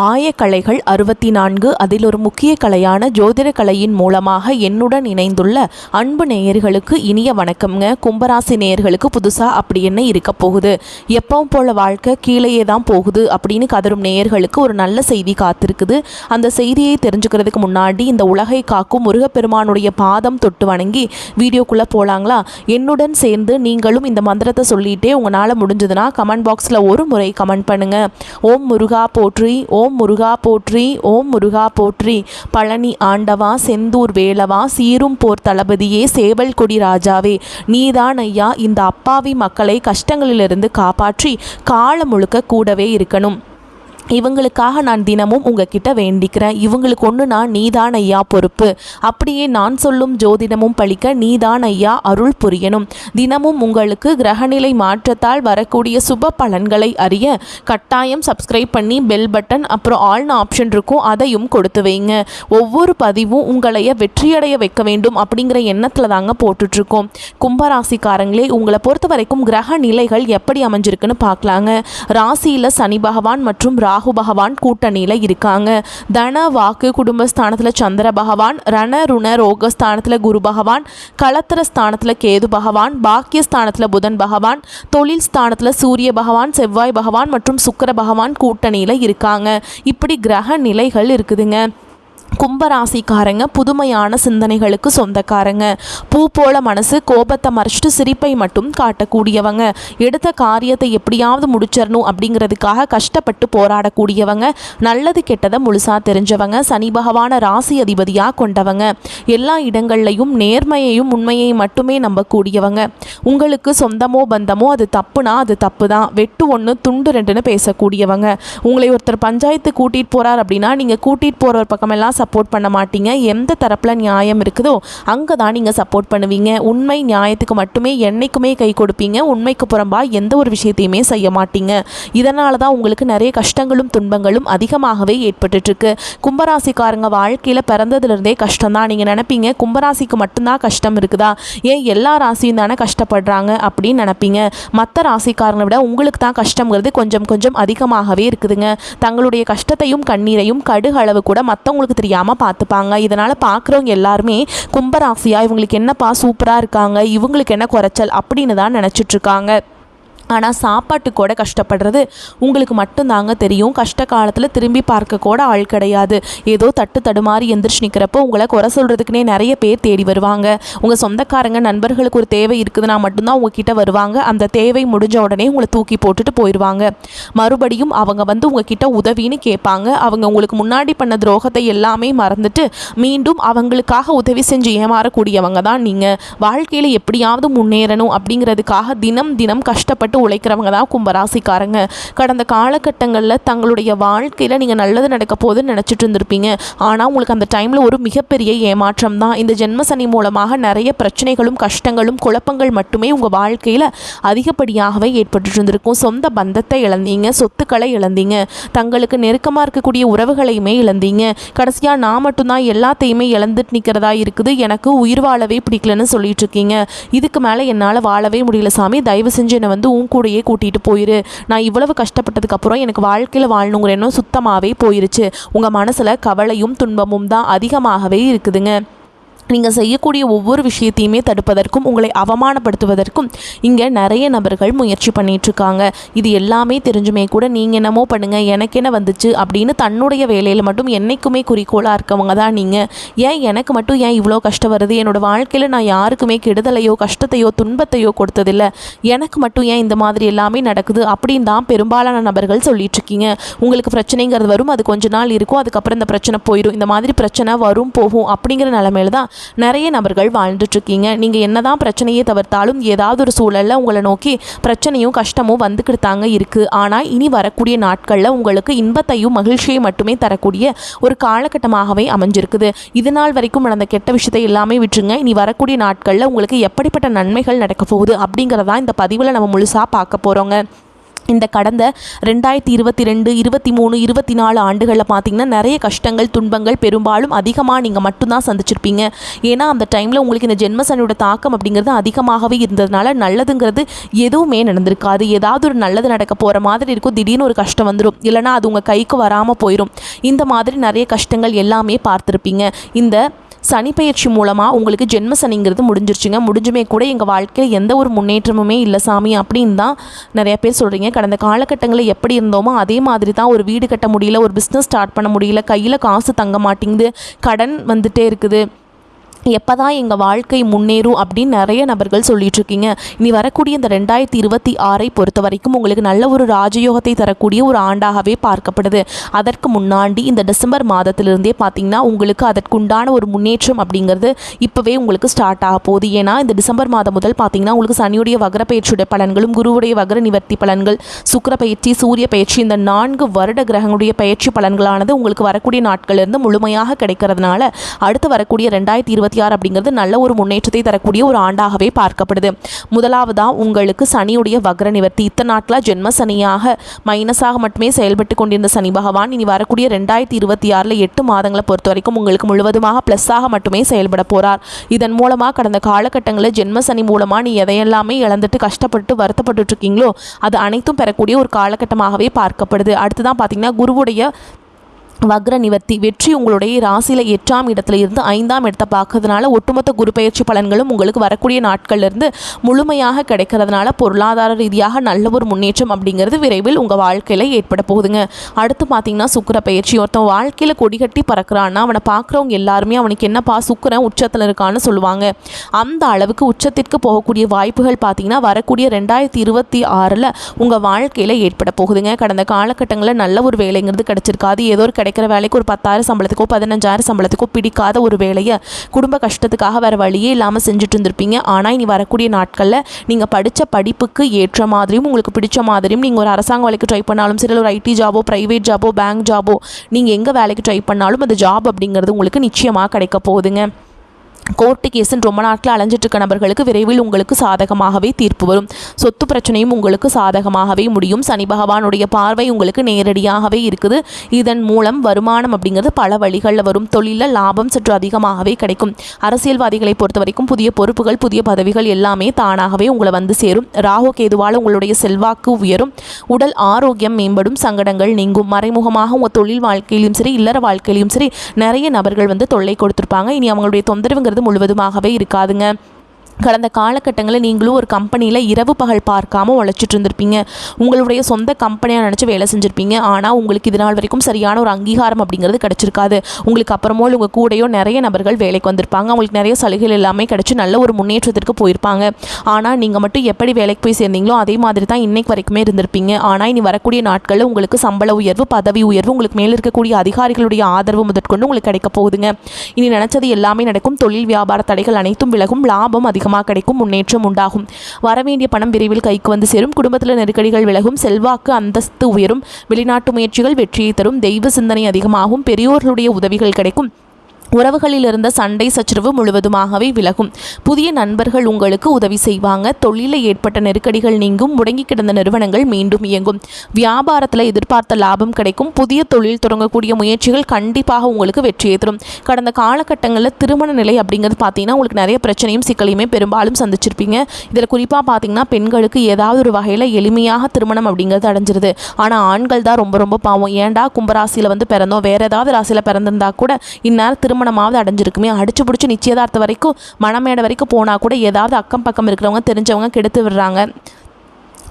ஆயக்கலைகள் 64 அதில் ஒரு முக்கிய கலையான ஜோதிட கலையின் மூலமாக என்னுடன் இணைந்துள்ள அன்பு நேயர்களுக்கு இனிய வணக்கம்ங்க. கும்பராசி நேயர்களுக்கு புதுசாக அப்படி என்ன இருக்க போகுது, எப்பவும் போல வாழ்க்கை கீழேயே தான் போகுது அப்படின்னு கதரும் நேயர்களுக்கு ஒரு நல்ல செய்தி காத்திருக்குது. அந்த செய்தியை தெரிஞ்சுக்கிறதுக்கு முன்னாடி இந்த உலகை காக்கும் முருகப்பெருமானுடைய பாதம் தொட்டு வணங்கி வீடியோக்குள்ளே போகலாங்களா? என்னுடன் சேர்ந்து நீங்களும் இந்த மந்திரத்தை சொல்லிகிட்டே உங்களால் முடிஞ்சதுன்னா கமெண்ட் பாக்ஸில் ஒரு முறை கமெண்ட் பண்ணுங்கள். ஓம் முருகா போற்றி, ஓம் முருகா போற்றி, ஓம் முருகா போற்றி. பழனி ஆண்டவா, செந்தூர் வேலவா, சீரும் போர் தளபதியே, சேவல் கொடி ராஜாவே, நீதான் ஐயா இந்த அப்பாவி மக்களை கஷ்டங்களிலிருந்து காப்பாற்றி காலம் முழுக்க கூடவே இருக்கணும். இவங்களுக்காக நான் தினமும் உங்ககிட்ட வேண்டிக்கிறேன். இவங்களுக்கு ஒன்றுனா நீதான் ஐயா பொறுப்பு. அப்படியே நான் சொல்லும் ஜோதிடமும் பழிக்க நீதான் ஐயா அருள் புரியணும். தினமும் உங்களுக்கு கிரகநிலை மாற்றத்தால் வரக்கூடிய சுப பலன்களை அறிய கட்டாயம் சப்ஸ்கிரைப் பண்ணி பெல் பட்டன் அப்புறம் ஆல்னு ஆப்ஷன் இருக்கும், அதையும் கொடுத்து வைங்க. ஒவ்வொரு பதிவும் உங்களைய வெற்றியடைய வைக்க வேண்டும் அப்படிங்கிற எண்ணத்தில் தாங்க போட்டுட்ருக்கோம். கும்பராசிக்காரங்களே, உங்களை பொறுத்த வரைக்கும் கிரக நிலைகள் எப்படி அமைஞ்சிருக்குன்னு பார்க்கலாங்க. ராசியில் சனி பகவான் மற்றும் ராகு பகவான் கூட்டணியில் இருக்காங்க. தன வாக்கு குடும்பஸ்தானத்தில் சந்திர பகவான், ரண ருண ரோகஸ்தானத்தில் குரு பகவான், களத்திர ஸ்தானத்தில் கேது பகவான், பாக்கியஸ்தானத்தில் புதன் பகவான், தொழில் ஸ்தானத்தில் சூரிய பகவான், செவ்வாய் பகவான் மற்றும் சுக்கிர பகவான் கூட்டணியில் இருக்காங்க. இப்படி கிரக நிலைகள் இருக்குதுங்க. கும்பராசிக்காரங்க புதுமையான சிந்தனைகளுக்கு சொந்தக்காரங்க. பூ போல மனசு, கோபத்தை மறைச்சிட்டு சிரிப்பை மட்டும் காட்டக்கூடியவங்க. எடுத்த காரியத்தை எப்படியாவது முடிச்சிடணும் அப்படிங்கிறதுக்காக கஷ்டப்பட்டு போராடக்கூடியவங்க. நல்லது கெட்டதை முழுசாக தெரிஞ்சவங்க. சனி பகவான ராசி அதிபதியாக கொண்டவங்க. எல்லா இடங்கள்லையும் நேர்மையையும் உண்மையை மட்டுமே நம்பக்கூடியவங்க. உங்களுக்கு சொந்தமோ பந்தமோ அது தப்புனா அது தப்பு தான், வெட்டு ஒன்று துண்டு ரெண்டுன்னு பேசக்கூடியவங்க. உங்களை ஒருத்தர் பஞ்சாயத்து கூட்டிகிட்டு போகிறார் அப்படின்னா நீங்கள் கூட்டிகிட்டு போகிற பக்கமெல்லாம் சப்போர்ட் பண்ண மாட்டீங்க. எந்த தரப்பில் நியாயம் இருக்குதோ அங்கே தான் நீங்கள் சப்போர்ட் பண்ணுவீங்க. உண்மை நியாயத்துக்கு மட்டுமே என்னைக்குமே கை கொடுப்பீங்க. உண்மைக்கு புறம்பா எந்த ஒரு விஷயத்தையுமே செய்ய மாட்டீங்க. இதனால தான் உங்களுக்கு நிறைய கஷ்டங்களும் துன்பங்களும் அதிகமாகவே ஏற்பட்டுருக்கு. கும்பராசிக்காரங்க வாழ்க்கையில் பிறந்ததுலேருந்தே கஷ்டம் தான். நீங்கள் நினைப்பீங்க கும்பராசிக்கு மட்டும்தான் கஷ்டம் இருக்குதா, ஏன் எல்லா ராசியும் தானே கஷ்டப்படுறாங்க அப்படின்னு நினைப்பீங்க. மற்ற ராசிக்காரங்களை விட உங்களுக்கு தான் கஷ்டங்கிறது கொஞ்சம் கொஞ்சம் அதிகமாகவே இருக்குதுங்க. தங்களுடைய கஷ்டத்தையும் கண்ணீரையும் கடுகு அளவு கூட மற்றவங்களுக்கு தெரியாமல் பார்த்துப்பாங்க. இதனால் பார்க்குறவங்க எல்லாருமே கும்பராசியா இவங்களுக்கு என்னப்பா சூப்பராக இருக்காங்க, இவங்களுக்கு என்ன குறைச்சல் அப்படின்னு தான் நினச்சிட்ருக்காங்க. ஆனால் சாப்பாட்டு கூட கஷ்டப்படுறது உங்களுக்கு மட்டும்தாங்க தெரியும். கஷ்ட காலத்தில் திரும்பி பார்க்க கூட ஆள் கிடையாது. ஏதோ தட்டு தடுமாறி எந்திரிச்சு நிற்கிறப்போ உங்களை குறை சொல்கிறதுக்குனே நிறைய பேர் தேடி வருவாங்க. உங்கள் சொந்தக்காரங்க நண்பர்களுக்கு ஒரு தேவை இருக்குதுன்னா மட்டும்தான் உங்ககிட்ட வருவாங்க. அந்த தேவை முடிஞ்ச உடனே உங்களை தூக்கி போட்டுட்டு போயிடுவாங்க. மறுபடியும் அவங்க வந்து உங்ககிட்ட உதவின்னு கேட்பாங்க. அவங்க உங்களுக்கு முன்னாடி பண்ண துரோகத்தை எல்லாமே மறந்துட்டு மீண்டும் அவங்களுக்காக உதவி செஞ்சு ஏமாறக்கூடியவங்க தான் நீங்கள். வாழ்க்கையில் எப்படியாவது முன்னேறணும் அப்படிங்கிறதுக்காக தினம் தினம் கஷ்டப்பட்டு உழைக்கிறவங்க தான் கும்பராசிக்காரங்க. கடந்த காலகட்டங்களில் தங்களுடைய வாழ்க்கையில் நீங்கள் நல்லது நடக்க போதுன்னு நினச்சிட்டு இருந்திருப்பீங்க. ஆனால் உங்களுக்கு அந்த டைமில் ஒரு மிகப்பெரிய ஏமாற்றம் தான். இந்த ஜென்மசனி மூலமாக நிறைய பிரச்சனைகளும் கஷ்டங்களும் குழப்பங்கள் மட்டுமே உங்கள் வாழ்க்கையில் அதிகப்படியாகவே ஏற்பட்டு இருந்திருக்கும். சொந்த பந்தத்தை இழந்தீங்க, சொத்துக்களை இழந்தீங்க, தங்களுக்கு நெருக்கமாக இருக்கக்கூடிய உறவுகளையுமே இழந்தீங்க. கடைசியாக நான் மட்டும்தான் எல்லாத்தையுமே இழந்துட்டு நிற்கிறதா இருக்குது, எனக்கு உயிர் வாழவே பிடிக்கலன்னு சொல்லிட்டு இருக்கீங்க. இதுக்கு மேலே என்னால் வாழவே முடியல சாமி, தயவு செஞ்சு என்னை வந்து கூடையே கூட்டிகிட்டு போயிரு. நான் இவ்வளவு கஷ்டப்பட்டதுக்கு அப்புறம் எனக்கு வாழ்க்கையில் வாழணுங்கிற எண்ணம் சுத்தமாகவே போயிருச்சு. உங்கள் மனசில் கவலையும் துன்பமும் தான் அதிகமாகவே இருக்குதுங்க. நீங்கள் செய்யக்கூடிய ஒவ்வொரு விஷயத்தையுமே தடுப்பதற்கும் உங்களை அவமானப்படுத்துவதற்கும் இங்கே நிறைய நபர்கள் முயற்சி பண்ணிகிட்ருக்காங்க. இது எல்லாமே தெரிஞ்சுமே கூட நீங்கள் என்னமோ பண்ணுங்கள் எனக்கு என்ன வந்துச்சு அப்படின்னு தன்னுடைய வேலையில் மட்டும் என்றைக்குமே குறிக்கோளாக இருக்கவங்க தான் நீங்கள். ஏன் எனக்கு மட்டும் ஏன் இவ்வளோ கஷ்டம் வருது, என்னோடய வாழ்க்கையில் நான் யாருக்குமே கெடுதலையோ கஷ்டத்தையோ துன்பத்தையோ கொடுத்ததில்லை, எனக்கு மட்டும் ஏன் இந்த மாதிரி எல்லாமே நடக்குது அப்படின்னு தான் பெரும்பாலான நபர்கள் சொல்லிகிட்ருக்கீங்க. உங்களுக்கு பிரச்சனைங்கிறது வரும், அது கொஞ்ச நாள் இருக்கும், அதுக்கப்புறம் இந்த பிரச்சனை போயிடும். இந்த மாதிரி பிரச்சனை வரும் போகும் அப்படிங்கிற நிலைமையில தான் நிறைய நபர்கள் வாழ்ந்துட்டுருக்கீங்க. நீங்கள் என்னதான் பிரச்சனையை தவிர்த்தாலும் ஏதாவது ஒரு சூழலில் உங்களை நோக்கி பிரச்சனையும் கஷ்டமும் வந்துக்கிட்டாங்க இருக்குது. ஆனால் இனி வரக்கூடிய நாட்களில் உங்களுக்கு இன்பத்தையும் மகிழ்ச்சியை மட்டுமே தரக்கூடிய ஒரு காலகட்டமாகவே அமைஞ்சிருக்குது. இது நாள் வரைக்கும் நடந்த கெட்ட விஷயத்தை எல்லாமே விட்டுருங்க. இனி வரக்கூடிய நாட்களில் உங்களுக்கு எப்படிப்பட்ட நன்மைகள் நடக்க போகுது அப்படிங்கிறதான் இந்த பதிவில் நம்ம முழுசாக பார்க்க போகிறோங்க. இந்த கடந்த 2022, 23, 24 ஆண்டுகளில் பார்த்திங்கன்னா நிறைய கஷ்டங்கள் துன்பங்கள் பெரும்பாலும் அதிகமாக நீங்கள் மட்டும்தான் சந்திச்சிருப்பீங்க. ஏன்னா அந்த டைமில் உங்களுக்கு இந்த ஜென்மசனியோட தாக்கம் அப்படிங்கிறது அதிகமாகவே இருந்ததுனால நல்லதுங்கிறது எதுவுமே நடந்திருக்காது. ஏதாவது ஒரு நல்லது நடக்க போகிற மாதிரி இருக்கும், திடீர்னு ஒரு கஷ்டம் வந்துடும், இல்லைனா அது உங்கள் கைக்கு வராமல் போயிடும். இந்த மாதிரி நிறைய கஷ்டங்கள் எல்லாமே பார்த்துருப்பீங்க. இந்த சனிப்பெயர்ச்சி மூலமாக உங்களுக்கு ஜென்ம சனிங்கிறது முடிஞ்சிருச்சுங்க. முடிஞ்சுமே கூட எங்கள் வாழ்க்கையில் எந்த ஒரு முன்னேற்றமுமே இல்லை சாமி அப்படின்னு தான் நிறைய பேர் சொல்கிறீங்க. கடந்த காலகட்டங்களில் எப்படி இருந்தோமோ அதே மாதிரி தான். ஒரு வீடு கட்ட முடியல, ஒரு பிஸ்னஸ் ஸ்டார்ட் பண்ண முடியல, கையில் காசு தங்க மாட்டேங்குது, கடன் வந்துட்டே இருக்குது, எப்போ தான் எங்கள் வாழ்க்கை முன்னேறும் அப்படின்னு நிறைய நபர்கள் சொல்லிட்டு இருக்கீங்க. இனி வரக்கூடிய இந்த 2026 பொறுத்த வரைக்கும் உங்களுக்கு நல்ல ஒரு ராஜயோகத்தை தரக்கூடிய ஒரு ஆண்டாகவே பார்க்கப்படுது. அதற்கு முன்னாடி இந்த டிசம்பர் மாதத்திலிருந்தே பார்த்திங்கன்னா உங்களுக்கு அதற்குண்டான ஒரு முன்னேற்றம் அப்படிங்கிறது இப்போவே உங்களுக்கு ஸ்டார்ட் ஆக போகுது. ஏன்னா இந்த டிசம்பர் மாதம் முதல் பார்த்திங்கன்னா உங்களுக்கு சனியுடைய வக்ர பயிற்சியுடைய பலன்களும், குருவுடைய வக்ர நிவர்த்தி பலன்கள், சுக்கிர பயிற்சி, சூரிய பயிற்சி, இந்த 4 வருட கிரகங்களுடைய பயிற்சி பலன்களானது உங்களுக்கு வரக்கூடிய நாட்களிலிருந்து முழுமையாக கிடைக்கிறதுனால அடுத்து வரக்கூடிய 2026 அப்படிங்கிறது நல்ல ஒரு முன்னேற்றத்தை தரக்கூடிய ஒரு ஆண்டாகவே பார்க்கப்படுது. முதலாவதாக உங்களுக்கு சனியுடைய வக்ர நிவர்த்தி. இத்தனை நாட்களாக ஜென்ம சனியாக மைனஸாக மட்டுமே செயல்பட்டு கொண்டிருந்த சனி பகவான் இனி வரக்கூடிய 2026 8 மாதங்களை பொறுத்த வரைக்கும் உங்களுக்கு முழுவதுமாக ப்ளஸ்ஸாக மட்டுமே செயல்பட போகிறார். இதன் மூலமாக கடந்த காலகட்டங்களில் ஜென்ம சனி மூலமாக நீ எதையெல்லாமே இழந்துட்டு கஷ்டப்பட்டு வருத்தப்பட்டு இருக்கீங்களோ அது அனைத்தும் பெறக்கூடிய ஒரு காலகட்டமாகவே பார்க்கப்படுது. அடுத்துதான் பார்த்தீங்கன்னா குருவுடைய வக்ர நிவர்த்தி. வெற்றி உங்களுடைய ராசியில் 8ஆம் இடத்துல இருந்து 5ஆம் இடத்தை பார்க்கறதுனால ஒட்டுமொத்த குரு பயிற்சி பலன்களும் உங்களுக்கு வரக்கூடிய நாட்கள்லேருந்து முழுமையாக கிடைக்கிறதுனால பொருளாதார ரீதியாக நல்ல ஒரு முன்னேற்றம் அப்படிங்கிறது விரைவில் உங்கள் வாழ்க்கையில் ஏற்பட போகுதுங்க. அடுத்து பார்த்தீங்கன்னா சுக்கிர பயிற்சி. ஒருத்தன் வாழ்க்கையில் கொடிகட்டி பறக்கிறான்னா அவனை பார்க்குறவங்க எல்லாருமே அவனுக்கு என்னப்பா சுக்கிரன் உச்சத்தில் இருக்கான்னு சொல்லுவாங்க. அந்த அளவுக்கு உச்சத்திற்கு போகக்கூடிய வாய்ப்புகள் பார்த்தீங்கன்னா வரக்கூடிய 2026 உங்கள் வாழ்க்கையில் ஏற்பட போகுதுங்க. கடந்த காலகட்டங்களில் நல்ல ஒரு வேலைங்கிறது கிடைச்சிருக்காது. ஏதோ ஒரு கிடைக்கிற வேலைக்கு ஒரு 10,000 சம்பளத்துக்கோ 15,000 சம்பளத்துக்கோ பிடிக்காத ஒரு வேலையை குடும்ப கஷ்டத்துக்காக வேறு வழியே இல்லாமல் செஞ்சுட்டு இருந்திருப்பீங்க. ஆனால் இனி வரக்கூடிய நாட்களில் நீங்கள் படித்த படிப்புக்கு ஏற்ற மாதிரியும் உங்களுக்கு பிடிச்ச மாதிரியும் நீங்கள் ஒரு அரசாங்க வேலைக்கு ட்ரை பண்ணாலும் சரி, ஒரு ஐடி ஜாபோ, ப்ரைவேட் ஜாபோ, பேங்க் ஜாபோ, நீங்கள் எங்கே வேலைக்கு ட்ரை பண்ணாலும் அந்த ஜாப் அப்படிங்கிறது உங்களுக்கு நிச்சயமாக கிடைக்க போகுதுங்க. கோர்ட்டு கேஸுன்னு ரொம்ப நாட்கள் அலைஞ்சிட்டு இருக்க நபர்களுக்கு விரைவில் உங்களுக்கு சாதகமாகவே தீர்ப்பு வரும். சொத்து பிரச்சனையும் உங்களுக்கு சாதகமாகவே முடியும். சனி பகவானுடைய பார்வை உங்களுக்கு நேரடியாகவே இருக்குது. இதன் மூலம் வருமானம் அப்படிங்கிறது பல வழிகளில் வரும். தொழிலில் லாபம் சற்று அதிகமாகவே கிடைக்கும். அரசியல்வாதிகளை பொறுத்த வரைக்கும் புதிய பொறுப்புகள், புதிய பதவிகள் எல்லாமே தானாகவே உங்களை வந்து சேரும். ராகு கேதுவால் உங்களுடைய செல்வாக்கு உயரும். உடல் ஆரோக்கியம் மேம்படும். சங்கடங்கள் நீங்கும். மறைமுகமாக உங்கள் தொழில் வாழ்க்கையிலும் சரி, இல்லற வாழ்க்கையிலும் சரி நிறைய நபர்கள் வந்து தொல்லை கொடுத்துருப்பாங்க. இனி அவங்களுடைய தொந்தரவுங்கிறது முழுவதுமாகவே இருக்காதுங்க. கடந்த காலகட்டங்களில் நீங்களும் ஒரு கம்பெனியில் இரவு பகல் பார்க்காமல் உழைச்சிட்டு இருந்திருப்பீங்க. உங்களுடைய சொந்த கம்பெனியாக நினச்சி வேலை செஞ்சுருப்பீங்க. ஆனால் உங்களுக்கு இது நாள் வரைக்கும் சரியான ஒரு அங்கீகாரம் அப்படிங்கிறது கிடச்சிருக்காது. உங்களுக்கு அப்புறமோ உங்கள் கூடையோ நிறைய நபர்கள் வேலைக்கு வந்திருப்பாங்க. அவங்களுக்கு நிறைய சலுகைகள் எல்லாமே கிடச்சி நல்ல ஒரு முன்னேற்றத்திற்கு போயிருப்பாங்க. ஆனால் நீங்கள் மட்டும் எப்படி வேலைக்கு போய் சேர்ந்தீங்களோ அதே மாதிரி தான் இன்னைக்கு வரைக்குமே இருந்திருப்பீங்க. ஆனால் இனி வரக்கூடிய நாட்களில் உங்களுக்கு சம்பள உயர்வு, பதவி உயர்வு, உங்களுக்கு மேலே இருக்கக்கூடிய அதிகாரிகளுடைய ஆதரவு முதற்கொண்டு உங்களுக்கு கிடைக்க போகுதுங்க. இனி நினச்சது எல்லாமே நடக்கும். தொழில் வியாபார தடைகள் அனைத்தும் விலகும். லாபம் அதிகமாக கிடைக்கும். முன்னேற்றம் உண்டாகும். வரவேண்டிய பணம் விரைவில் கைக்கு வந்து சேரும். குடும்பத்தில் நெருக்கடிகள் விலகும். செல்வாக்கு அந்தஸ்து உயரும். வெளிநாட்டு முயற்சிகள் வெற்றியை தரும். தெய்வ சிந்தனை அதிகமாகும். பெரியோர்களுடைய உதவிகள் கிடைக்கும். உறவுகளில் இருந்த சண்டை சச்சரவு முழுவதுமாகவே விலகும். புதிய நண்பர்கள் உங்களுக்கு உதவி செய்வாங்க. தொழிலில் ஏற்பட்ட நெருக்கடிகள் நீங்கும். முடங்கி கிடந்த நிறுவனங்கள் மீண்டும் இயங்கும். வியாபாரத்தில் எதிர்பார்த்த லாபம் கிடைக்கும். புதிய தொழில் தொடங்கக்கூடிய முயற்சிகள் கண்டிப்பாக உங்களுக்கு வெற்றியை தரும். கடந்த காலகட்டங்களில் திருமண நிலை அப்படிங்கிறது பார்த்தீங்கன்னா உங்களுக்கு நிறைய பிரச்சனையும் சிக்கலையுமே பெரும்பாலும் சந்திச்சிருப்பீங்க. இதில் குறிப்பாக பார்த்தீங்கன்னா பெண்களுக்கு ஏதாவது ஒரு வகையில் எளிமையாக திருமணம் அப்படிங்கிறது அடைஞ்சிருது. ஆனால் ஆண்கள் தான் ரொம்ப ரொம்ப பாவம். ஏன்டா கும்பராசியில் வந்து பிறந்தோம், வேறு ஏதாவது ராசியில் பிறந்திருந்தா கூட இந்நேரம் திருமணமாவது அடைஞ்சிருக்குமே. அடிச்சு பிடிச்சி நிச்சயதார்த்தம் வரைக்கும் மணமேடை வரைக்கும் போனால் கூட ஏதாவது அக்கம் பக்கம் இருக்கிறவங்க தெரிஞ்சவங்க கெடுத்து விடுறாங்க.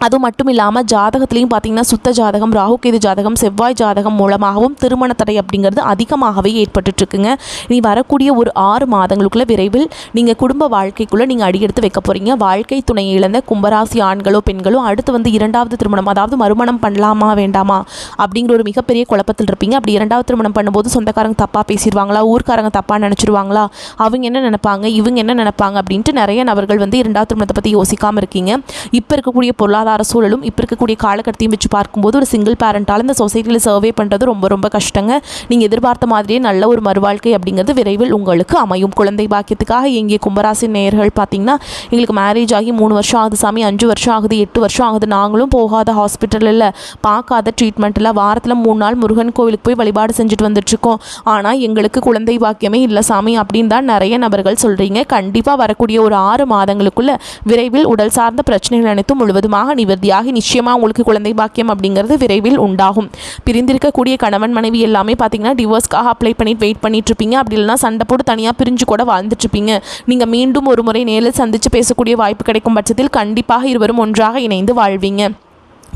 அது மட்டும் இல்லாமல் ஜாதகத்துலேயும் பார்த்தீங்கன்னா சுத்த ஜாதகம், ராகுகேது ஜாதகம், செவ்வாய் ஜாதகம் மூலமாகவும் திருமண தடை அப்படிங்கிறது அதிகமாகவே ஏற்பட்டுருக்குங்க. நீ வரக்கூடிய ஒரு 6 மாதங்களுக்குள்ளே விரைவில் நீங்கள் குடும்ப வாழ்க்கைக்குள்ளே நீங்கள் அடியெடுத்து வைக்க போகிறீங்க. வாழ்க்கை துணையை இழந்த கும்பராசி ஆண்களோ பெண்களோ அடுத்து வந்து 2வது திருமணம், அதாவது மறுமணம் பண்ணலாமா வேண்டாமா அப்படிங்கிற ஒரு மிகப்பெரிய குழப்பத்தில் இருப்பீங்க. அப்படி 2வது திருமணம் பண்ணும்போது சொந்தக்காரங்க தப்பாக பேசிடுவாங்களா, ஊர்க்காரங்க தப்பாக நினச்சிருவாங்களா, அவங்க என்ன நினைப்பாங்க, இவங்க என்ன நினைப்பாங்க அப்படின்ட்டு நிறைய நபர்கள் வந்து 2வது திருமணத்தை பற்றி யோசிக்காமல் இருக்கீங்க. இப்போ இருக்கக்கூடிய பொருளாதார பொருளாதார சூழலும் இப்போ இருக்கக்கூடிய காலகட்டத்தையும் வச்சு பார்க்கும்போது ஒரு சிங்கிள் பேரண்டால் இந்த சொசைட்டியில் சர்வே பண்ணுறது ரொம்ப ரொம்ப கஷ்டங்க. நீங்கள் எதிர்பார்த்த மாதிரியே நல்ல ஒரு மறுவாழ்க்கை அப்படிங்கிறது விரைவில் உங்களுக்கு அமையும். குழந்தை பாக்கியத்துக்காக எங்கே கும்பராசி நேயர்கள் பார்த்தீங்கன்னா, எங்களுக்கு மேரேஜ் ஆகி 3 வருஷம் ஆகுது சாமி, 5 வருஷம் ஆகுது, 8 வருஷம் ஆகுது, நாங்களும் போகாத ஹாஸ்பிட்டலில் பார்க்காத ட்ரீட்மெண்ட்டில் வாரத்தில் 3 நாள் முருகன் கோவிலுக்கு போய் வழிபாடு செஞ்சுட்டு வந்துட்டுருக்கோம், ஆனால் எங்களுக்கு குழந்தை பாக்கியமே இல்லை சாமி அப்படின்னு தான் நிறைய நபர்கள் சொல்கிறீங்க. கண்டிப்பாக வரக்கூடிய ஒரு 6 மாதங்களுக்குள்ள விரைவில் உடல் சார்ந்த பிரச்சனைகள் அனைத்தும் முழுவதுமாக நிவர்த்தியாகி நிச்சயமாக உங்களுக்கு குழந்தை பாக்கியம் அப்படிங்கிறது விரைவில் உண்டாகும். பிரிந்திருக்கக்கூடிய கணவன் மனைவி எல்லாமே பார்த்தீங்கன்னா டிவோர்ஸ்க்காக அப்ளை பண்ணிட்டு வெயிட் பண்ணிட்டு இருப்பீங்க. அப்படி இல்லைனா சண்டை போட்டு தனியாக பிரிஞ்சு கூட வாழ்ந்துட்டு இருப்பீங்க. நீங்கள் மீண்டும் ஒரு முறை நேரில் சந்தித்து பேசக்கூடிய வாய்ப்பு கிடைக்கும் பட்சத்தில் கண்டிப்பாக இருவரும் ஒன்றாக இணைந்து வாழ்வீங்க.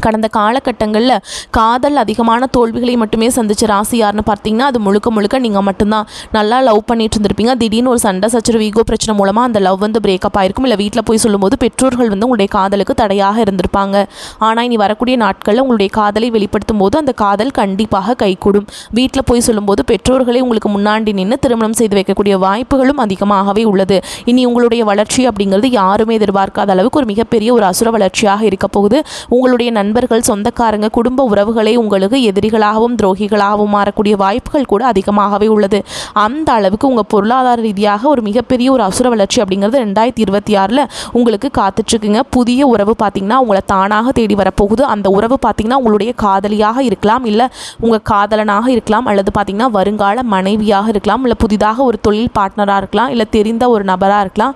கடந்த காலகட்டங்களில் காதல் அதிகமான தோல்விகளை மட்டுமே சந்திச்ச ராசி யாருன்னு பார்த்தீங்கன்னா அது முழுக்க நீங்கள் மட்டும்தான். நல்லா லவ் பண்ணிட்டு இருந்திருப்பீங்க. திடீர்னு ஒரு சண்டை சச்சரவு ஈகோ பிரச்சனை மூலமாக அந்த லவ் வந்து பிரேக்கப் ஆயிருக்கும். இல்லை வீட்டில் போய் சொல்லும்போது பெற்றோர்கள் வந்து உங்களுடைய காதலுக்கு தடையாக இருந்திருப்பாங்க. ஆனால் இனி வரக்கூடிய நாட்களில் உங்களுடைய காதலை வெளிப்படுத்தும் போது அந்த காதல் கண்டிப்பாக கைகூடும். வீட்டில் போய் சொல்லும்போது பெற்றோர்களை உங்களுக்கு முன்னாடி நின்று திருமணம் செய்து வைக்கக்கூடிய வாய்ப்புகளும் அதிகமாகவே உள்ளது. இனி உங்களுடைய வளர்ச்சி அப்படிங்கிறது யாருமே எதிர்பார்க்காத அளவுக்கு ஒரு மிகப்பெரிய ஒரு அசுர வளர்ச்சியாக இருக்க போகுது. உங்களுடைய நண்பர்கள், சொந்தக்காரங்க, குடும்ப உறவுகளே உங்களுக்கு எதிரிகளாகவும் துரோகிகளாகவும் மாறக்கூடிய வாய்ப்புகள் கூட அதிகமாகவே உள்ளது. அந்த அளவுக்கு உங்கள் பொருளாதார ரீதியாக ஒரு மிகப்பெரிய ஒரு அசுர வளர்ச்சி அப்படிங்கிறது 2026 உங்களுக்கு காத்துட்ருக்குங்க. புதிய உறவு பார்த்திங்கன்னா உங்களை தானாக தேடி வரப்போகுது. அந்த உறவு பார்த்திங்கன்னா உங்களுடைய காதலியாக இருக்கலாம், இல்லை உங்கள் காதலனாக இருக்கலாம், அல்லது பார்த்திங்கன்னா வருங்கால மனைவியாக இருக்கலாம், இல்லை புதிதாக ஒரு தொழில் பார்ட்னராக இருக்கலாம், இல்லை தெரிந்த ஒரு நபராக இருக்கலாம்.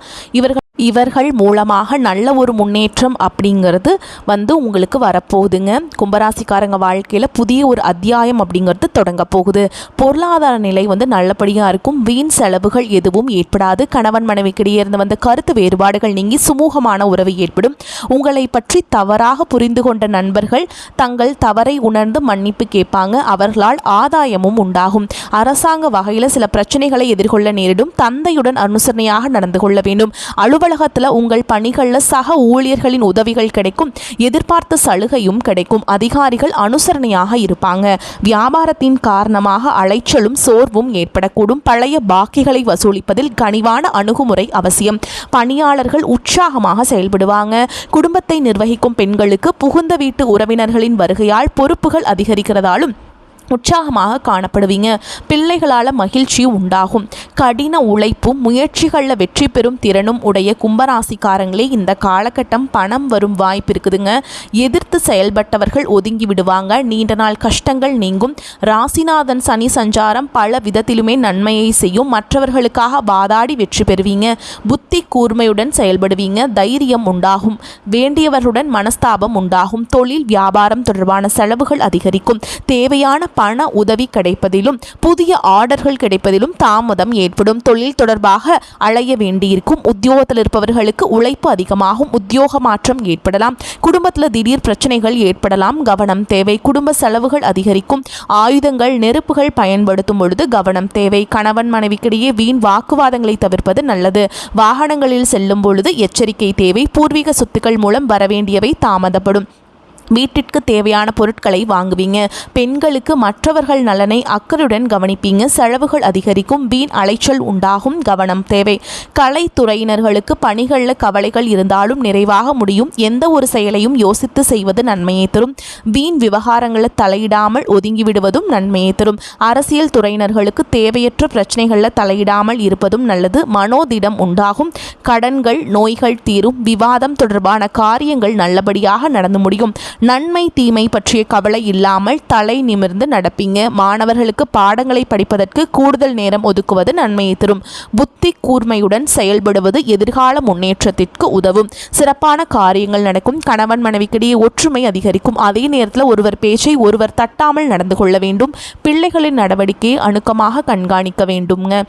இவர்கள் மூலமாக நல்ல ஒரு முன்னேற்றம் அப்படிங்கிறது வந்து உங்களுக்கு வரப்போகுதுங்க. கும்பராசிக்காரங்க வாழ்க்கையில் புதிய ஒரு அத்தியாயம் அப்படிங்கிறது தொடங்க போகுது. பொருளாதார நிலை வந்து நல்லபடியாக இருக்கும். வீண் செலவுகள் எதுவும் ஏற்படாது. கணவன் மனைவிக்கிடையே இருந்து வந்த கருத்து வேறுபாடுகள் நீங்கி சுமூகமான உறவு ஏற்படும். உங்களை பற்றி தவறாக புரிந்து கொண்ட நண்பர்கள் தங்கள் தவறை உணர்ந்து மன்னிப்பு கேட்பாங்க. அவர்களால் ஆதாயமும் உண்டாகும். அரசாங்க வகையில் சில பிரச்சனைகளை எதிர்கொள்ள நேரிடும். தந்தையுடன் அனுசரணையாக நடந்து கொள்ள வேண்டும். அலுவலகத்தில் உங்கள் பணிகளில் சக ஊழியர்களின் உதவிகள் கிடைக்கும். எதிர்பார்த்த சலுகையும் கிடைக்கும். அதிகாரிகள் அனுசரணையாக இருப்பாங்க. வியாபாரத்தின் காரணமாக அலைச்சலும் சோர்வும் ஏற்படக்கூடும். பழைய பாக்கிகளை வசூலிப்பதில் கனிவான அணுகுமுறை அவசியம். பணியாளர்கள் உற்சாகமாக செயல்படுவாங்க. குடும்பத்தை நிர்வகிக்கும் பெண்களுக்கு புகுந்த வீட்டு உறவினர்களின் வருகையால் பொறுப்புகள் அதிகரிக்கிறதாலும் உற்சாகமாக காணப்படுவீங்க. பிள்ளைகளால் மகிழ்ச்சி உண்டாகும். கடின உழைப்பும் முயற்சிகளில் வெற்றி பெறும் திறனும் உடைய கும்பராசிக்காரங்களே இந்த காலகட்டம் பணம் வரும் வாய்ப்பு இருக்குதுங்க. எதிர்த்து செயல்பட்டவர்கள் ஒதுங்கி விடுவாங்க. நீண்ட நாள் கஷ்டங்கள் நீங்கும். ராசிநாதன் சனி சஞ்சாரம் பல விதத்திலுமே நன்மையை செய்யும். மற்றவர்களுக்காக வாதாடி வெற்றி பெறுவீங்க. புத்தி கூர்மையுடன் செயல்படுவீங்க. தைரியம் உண்டாகும். வேண்டியவர்களுடன் மனஸ்தாபம் உண்டாகும். தொழில் வியாபாரம் தொடர்பான செலவுகள் அதிகரிக்கும். தேவையான பண உதவி கிடைப்பதிலும் புதிய ஆர்டர்கள் கிடைப்பதிலும் தாமதம் ஏற்படும். தொழில் தொடர்பாக அலைய வேண்டியிருக்கும். உத்தியோகத்தில் இருப்பவர்களுக்கு உழைப்பு அதிகமாகும். உத்தியோக மாற்றம் ஏற்படலாம். குடும்பத்தில் திடீர் பிரச்சனைகள் ஏற்படலாம். கவனம் தேவை. குடும்ப செலவுகள் அதிகரிக்கும். ஆயுதங்கள், நெருப்புகள் பயன்படுத்தும் பொழுது கவனம் தேவை. கணவன் மனைவிக்கிடையே வீண் வாக்குவாதங்களை தவிர்ப்பது நல்லது. வாகனங்களில் செல்லும் பொழுது எச்சரிக்கை தேவை. பூர்வீக சொத்துக்கள் மூலம் வரவேண்டியவை தாமதப்படும். வீட்டிற்கு தேவையான பொருட்களை வாங்குவீங்க. பெண்களுக்கு மற்றவர்கள் நலனை அக்கறையுடன் கவனிப்பீங்க. செலவுகள் அதிகரிக்கும். வீண் அலைச்சல் உண்டாகும். கவனம் தேவை. கலைத்துறையினர்களுக்கு பணிகளில் கவலைகள் இருந்தாலும் நிறைவாக முடியும். எந்த ஒரு செயலையும் யோசித்து செய்வது நன்மையை தரும். வீண் விவகாரங்களில் தலையிடாமல் ஒதுங்கிவிடுவதும் நன்மையை தரும். அரசியல் துறையினர்களுக்கு தேவையற்ற பிரச்சனைகளில் தலையிடாமல் இருப்பதும் நல்லது. மனோதிடம் உண்டாகும். கடன்கள், நோய்கள் தீரும். விவாதம் தொடர்பான காரியங்கள் நல்லபடியாக நடந்து முடியும். நன்மை தீமை பற்றிய கவலை இல்லாமல் தலை நிமிர்ந்து நடப்பீங்க. மாணவர்களுக்கு பாடங்களை படிப்பதற்கு கூடுதல் நேரம் ஒதுக்குவது நன்மையை தரும். புத்தி கூர்மையுடன் செயல்படுவது எதிர்கால முன்னேற்றத்திற்கு உதவும். சிறப்பான காரியங்கள் நடக்கும். கணவன் மனைவிக்கிடையே ஒற்றுமை அதிகரிக்கும். அதே நேரத்தில் ஒருவர் பேச்சை ஒருவர் தட்டாமல் நடந்து கொள்ள வேண்டும். பிள்ளைகளின் நடவடிக்கையை அணுக்கமாக கண்காணிக்க வேண்டுங்க.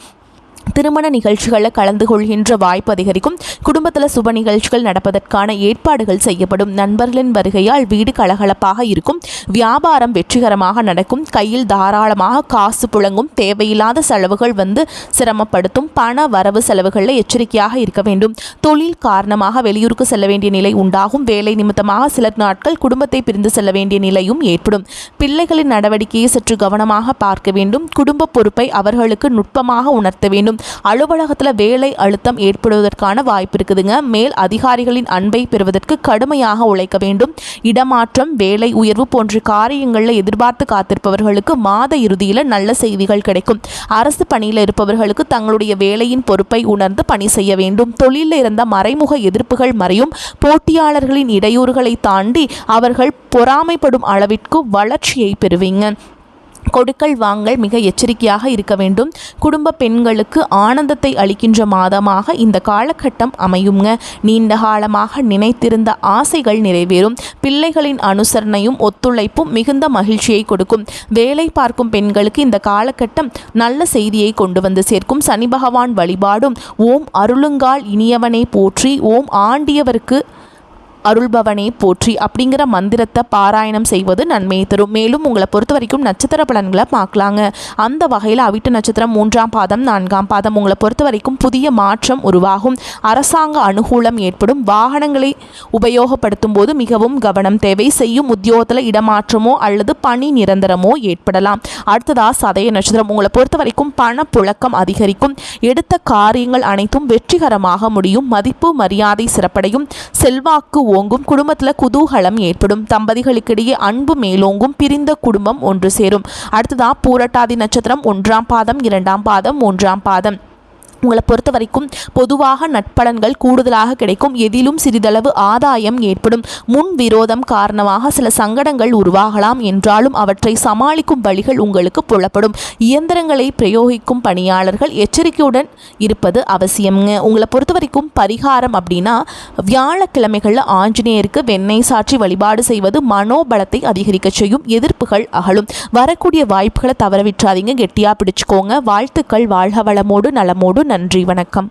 திருமண நிகழ்ச்சிகளில் கலந்து கொள்கின்ற வாய்ப்பு அதிகரிக்கும். குடும்பத்தில் சுப நிகழ்ச்சிகள் நடப்பதற்கான ஏற்பாடுகள் செய்யப்படும். நண்பர்களின் வருகையால் வீடு கலகலப்பாக இருக்கும். வியாபாரம் வெற்றிகரமாக நடக்கும். கையில் தாராளமாக காசு புழங்கும். தேவையில்லாத செலவுகள் வந்து சிரமப்படுத்தும். பண வரவு செலவுகளில் எச்சரிக்கையாக இருக்க வேண்டும். தொழில் காரணமாக வெளியூருக்கு செல்ல வேண்டிய நிலை உண்டாகும். வேலை நிமித்தமாக சில நாட்கள் குடும்பத்தை பிரிந்து செல்ல வேண்டிய நிலையும் ஏற்படும். பிள்ளைகளின் நடவடிக்கையை சற்று கவனமாக பார்க்க வேண்டும். குடும்ப பொறுப்பை அவர்களுக்கு நுட்பமாக உணர்த்த வேண்டும். அமையும். அலுவலகத்தில் வேலை அழுத்தம் ஏற்படுவதற்கான வாய்ப்பு இருக்குதுங்க. மேல் அதிகாரிகளின் அன்பை பெறுவதற்கு கடுமையாக உழைக்க வேண்டும். இடமாற்றம், வேலை உயர்வு போன்ற காரியங்களில் எதிர்பார்த்து காத்திருப்பவர்களுக்கு மாத இறுதியில் நல்ல செய்திகள் கிடைக்கும். அரசு பணியில் இருப்பவர்களுக்கு தங்களுடைய வேலையின் பொறுப்பை உணர்ந்து பணி செய்ய வேண்டும். தொழிலில் இருந்த மறைமுக எதிர்ப்புகள் மறையும். போட்டியாளர்களின் இடையூறுகளை தாண்டி அவர்கள் பொறாமைப்படும் அளவிற்கு வளர்ச்சியை பெறுவீங்க. கொடுக்கல் வாங்கல் மிக எச்சரிக்கையாக இருக்க வேண்டும். குடும்ப பெண்களுக்கு ஆனந்தத்தை அளிக்கின்ற மாதமாக இந்த காலகட்டம் அமையுங்க. நீண்ட காலமாக நினைத்திருந்த ஆசைகள் நிறைவேறும். பிள்ளைகளின் அனுசரணையும் ஒத்துழைப்பும் மிகுந்த மகிழ்ச்சியை கொடுக்கும். வேலை பார்க்கும் பெண்களுக்கு இந்த காலகட்டம் நல்ல செய்தியை கொண்டு வந்து சேர்க்கும். சனி பகவான் வழிபாடும் ஓம் அருளுங்கால் இனியவனை போற்றி, ஓம் ஆண்டியவருக்கு அருள்பவனே போற்றி அப்படிங்கிற மந்திரத்தை பாராயணம் செய்வது நன்மையை தரும். மேலும் உங்களை பொறுத்த வரைக்கும் நட்சத்திர பலன்களை பார்க்கலாங்க. அந்த வகையில் அவிட்ட நட்சத்திரம் 3ஆம் பாதம் 4ஆம் பாதம் உங்களை பொறுத்த வரைக்கும் புதிய மாற்றம் உருவாகும். அரசாங்க அனுகூலம் ஏற்படும். வாகனங்களை உபயோகப்படுத்தும் போது மிகவும் கவனம் தேவை. செய்யும் உத்தியோகத்தில் இடமாற்றமோ அல்லது பணி நிரந்தரமோ ஏற்படலாம். அடுத்ததா சதய நட்சத்திரம் உங்களை பொறுத்த வரைக்கும் பண புழக்கம் அதிகரிக்கும். எடுத்த காரியங்கள் அனைத்தும் வெற்றிகரமாக முடியும். மதிப்பு மரியாதை சிறப்படையும். செல்வாக்கு ஓங்கும். குடும்பத்தில் குதூகலம் ஏற்படும். தம்பதிகளுக்கிடையே அன்பு மேலோங்கும். பிரிந்த குடும்பம் ஒன்று சேரும். அடுத்ததா பூரட்டாதி நட்சத்திரம் 1ஆம் பாதம் 2ஆம் பாதம் 3ஆம் பாதம் உங்களை பொறுத்த வரைக்கும் பொதுவாக நட்பலன்கள் கூடுதலாக கிடைக்கும். எதிலும் சிறிதளவு ஆதாயம் ஏற்படும். முன் விரோதம் காரணமாக சில சங்கடங்கள் உருவாகலாம் என்றாலும் அவற்றை சமாளிக்கும் வழிகள் உங்களுக்கு புலப்படும். இயந்திரங்களை பிரயோகிக்கும் பணியாளர்கள் எச்சரிக்கையுடன் இருப்பது அவசியம்ங்க. உங்களை பொறுத்த வரைக்கும் பரிகாரம் அப்படின்னா வியாழக்கிழமைகளில் ஆஞ்சநேயருக்கு வெண்ணெய் சாற்றி வழிபாடு செய்வது மனோபலத்தை அதிகரிக்க செய்யும். எதிர்ப்புகள் அகலும். வரக்கூடிய வாய்ப்புகளை தவற விட்டுறாதீங்க. கெட்டியாக பிடிச்சுக்கோங்க. வாழ்த்துக்கள். வாழ்க வளமோடு நலமோடு. நன்றி, வணக்கம்.